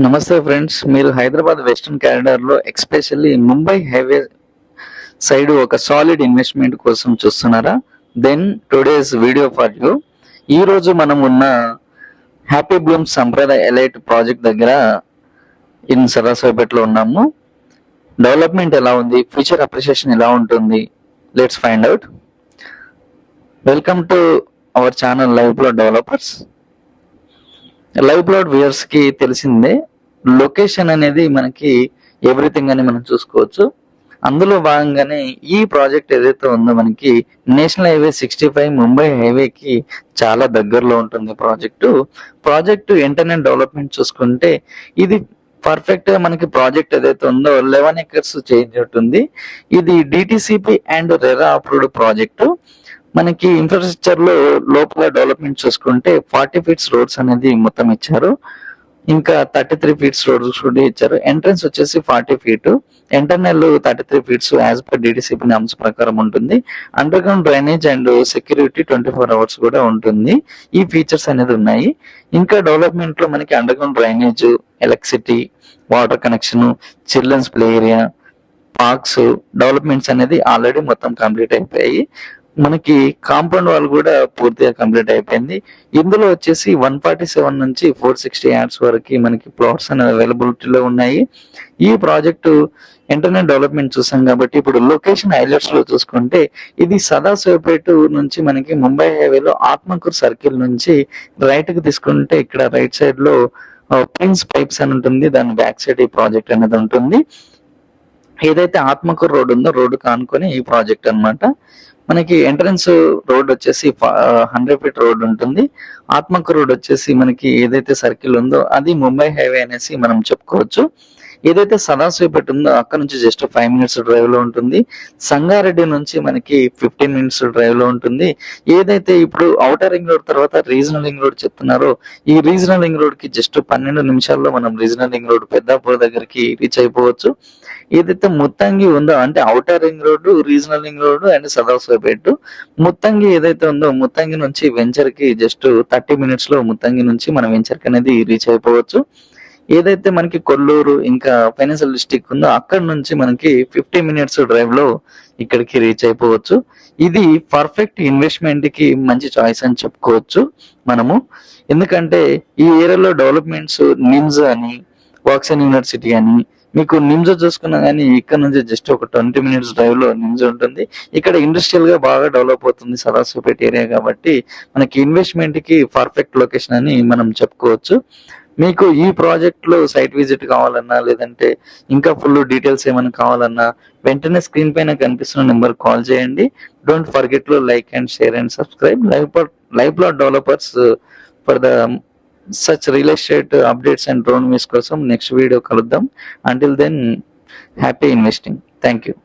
నమస్తే ఫ్రెండ్స్, మీరు Hyderabad western corridor లో ఎక్స్పెషల్లీ ముంబై హైవే సైడ్ ఒక సాలిడ్ ఇన్వెస్ట్మెంట్ కోసం చూస్తున్నారా? Then today's video for you. ఈ రోజు మనం ఉన్న Happy Bloom Sampradaya Elite project దగ్గర ఇన్ సరస్వతిపేటలో ఉన్నాము. డెవలప్మెంట్ ఎలా ఉంది, ఫ్యూచర్ అప్రిషియేషన్ ఎలా ఉంటుంది, let's find out. Welcome to our channel Live Plot Developers. Live Plot viewers కి తెలిసిందే, లొకేషన్ అనేది మనకి ఎవ్రీథింగ్ అని మనం చూసుకోవచ్చు. అందులో భాగంగానే ఈ ప్రాజెక్ట్ ఏదైతే ఉందో మనకి నేషనల్ హైవే 65 ముంబై హైవేకి చాలా దగ్గరలో ఉంటుంది. ప్రాజెక్టు ఇంటర్నెట్ డెవలప్మెంట్ చూసుకుంటే ఇది పర్ఫెక్ట్ గా మనకి ప్రాజెక్ట్ ఏదైతే ఉందో 11 acres చేంజ్ ఉంటుంది. ఇది DTCP and RERA approved project. మనకి ఇన్ఫ్రాస్ట్రక్చర్ లో లోపల డెవలప్మెంట్ చూసుకుంటే 40 feet రోడ్స్ అనేది మొత్తం ఇచ్చారు. ఇంకా 33 feet రోడ్స్ కూడా ఇచ్చారు. ఎంట్రన్స్ వచ్చేసి 40 feet, internal 33 feet as per DTCP norms ప్రకారం ఉంటుంది. Under ground drainage and security 24 hours కూడా ఉంటుంది. ఈ ఫీచర్స్ అనేది ఉన్నాయి. ఇంకా డెవలప్మెంట్ లో మనకి underground drainage, electricity, water connection, children's play area, parks developments అనేది ఆల్రెడీ మొత్తం కంప్లీట్ అయిపోయాయి. మనకి కాంపౌండ్ వాల్ కూడా పూర్తిగా కంప్లీట్ అయిపోయింది. ఇందులో వచ్చేసి 147 నుంచి 460 yards వరకు మనకి ప్లాట్స్ అనేవి అవైలబిలిటీలో ఉన్నాయి. ఈ ప్రాజెక్టు ఇంటర్నెట్ డెవలప్మెంట్ చూసాం కాబట్టి ఇప్పుడు లొకేషన్ హైలైట్స్ లో చూసుకుంటే ఇది సదాశివపేట నుంచి మనకి ముంబై హైవేలో ఆత్మకూరు సర్కిల్ నుంచి రైట్ కి తీసుకుంటే ఇక్కడ రైట్ సైడ్ లో ప్రిన్స్ పైప్స్ అని ఉంటుంది. దాని బ్యాక్ సైడ్ ఈ ప్రాజెక్ట్ అనేది ఉంటుంది. ఏదైతే ఆత్మకూరు రోడ్ ఉందో రోడ్డు కానుకొని ఈ ప్రాజెక్ట్ అన్నమాట. మనకి ఎంట్రన్స్ రోడ్ వచ్చేసి 100 feet రోడ్ ఉంటుంది. ఆత్మకూరు రోడ్ వచ్చేసి మనకి ఏదైతే సర్కిల్ ఉందో అది ముంబై హైవే అనేసి మనం చెప్పుకోవచ్చు. ఏదైతే సదాశివపేట ఉందో అక్కడ నుంచి జస్ట్ 5 minutes డ్రైవ్ లో ఉంటుంది. సంగారెడ్డి నుంచి మనకి 15 minutes డ్రైవ్ లో ఉంటుంది. ఏదైతే ఇప్పుడు ఔటర్ రింగ్ రోడ్ తర్వాత రీజనల్ రింగ్ రోడ్ చెప్తున్నారో ఈ రీజనల్ రింగ్ రోడ్ కి జస్ట్ 12 నిమిషాల్లో మనం రీజనల్ రింగ్ రోడ్ పెద్దాపూర్ దగ్గరికి రీచ్ అయిపోవచ్చు. ఏదైతే ముత్తంగి ఉందో అంటే outer ring road, regional ring road and Sadashivpet, Muthangi ఏదైతే ఉందో ముత్తంగి నుంచి వెంచర్ కి జస్ట్ 30 minutes లో ముత్తంగి నుంచి మనం వెంచర్ కి అనేది రీచ్ అయిపోవచ్చు. ఏదైతే మనకి కొల్లూరు ఇంకా ఫైనాన్షియల్ డిస్ట్రిక్ట్ ఉందో అక్కడ నుంచి మనకి 50 minutes డ్రైవ్ లో ఇక్కడికి రీచ్ అయిపోవచ్చు. ఇది పర్ఫెక్ట్ ఇన్వెస్ట్మెంట్ కి మంచి చాయిస్ అని చెప్పుకోవచ్చు మనము. ఎందుకంటే ఈ ఏరియాలో డెవలప్మెంట్స్ నిమ్స్ అని, వాక్సన్ యూనివర్సిటీ అని, మీకు నిమ్స్ చూసుకున్నా కానీ ఇక్కడ నుంచి జస్ట్ ఒక 20 minutes డ్రైవ్ లో నిమ్స్ ఉంటుంది. ఇక్కడ ఇండస్ట్రియల్ గా బాగా డెవలప్ అవుతుంది సదాశివపేట ఏరియా కాబట్టి మనకి ఇన్వెస్ట్మెంట్ కి పర్ఫెక్ట్ లొకేషన్ అని మనం చెప్పుకోవచ్చు. మీకు ఈ ప్రాజెక్ట్ లో సైట్ విజిట్ కావాలన్నా లేదంటే ఇంకా ఫుల్ డీటెయిల్స్ ఏమైనా కావాలన్నా వెంటనే స్క్రీన్ పైన కనిపిస్తున్న నెంబర్ కాల్ చేయండి. డోంట్ ఫర్గెట్ లో like and share and subscribe live Plot developers for the such real estate updates and drone views కోసం నెక్స్ట్ వీడియో కలుద్దాం. Until then, happy investing. Thank you.